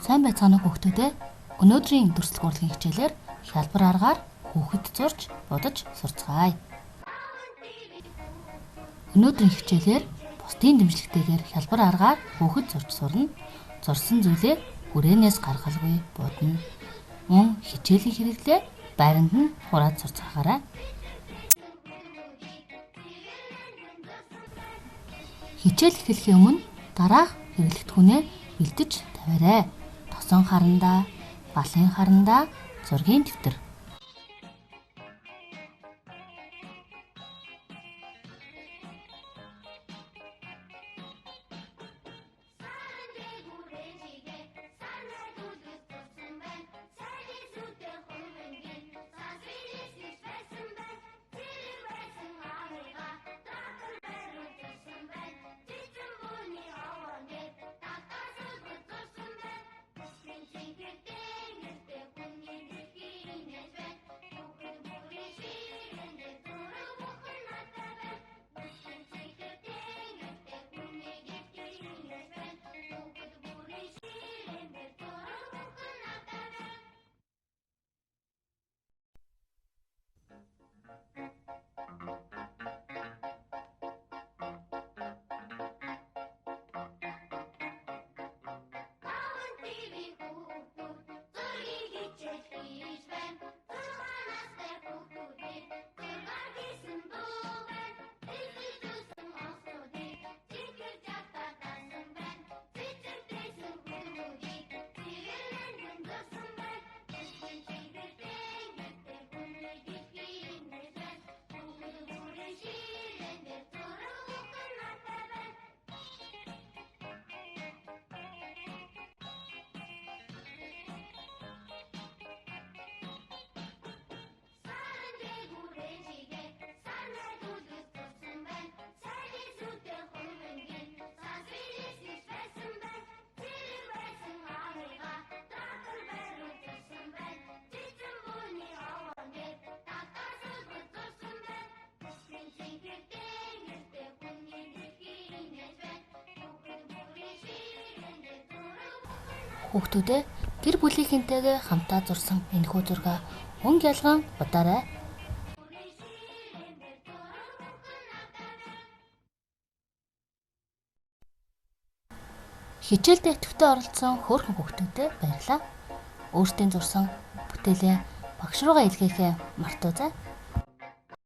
Сайн байцгаана уу хүүхдүүдээ. Өнөөдрийн дүрслэх урлагийн хичээлээр хялбар аргаар хүүхэд зурж, бодож сурцгаая. Өнөөдрийн хичээлээр бусдын дэмжлэгтэйгээр хялбар аргаар хүүхэд зурж сурна. Зурсан зүйлээ хүрээнээс гаргалгүй бодно. Мөн хичээлийн хэрэглээ байранд нь хураад сурцгаагаарай. Хичээл эхлэхийн өмнө дараах хэрэглэгдэхүүнээ бэлдэж тавиарай. Тосон харандаа, балын харандаа, зургийн дэвтэр. Хүүхдүүдээ гэр бүлийнхэнтэйгээ хамтаа зурсан энэхүү зургаа өнгө ялган удаарай. Хичээл дэвтвэртээ оролцсон хөөрхөн хүүхдүүдэд баярлалаа. Өөрсдийн зурсан бүтээлээ багш руугаа илгээхээ мартаоцай.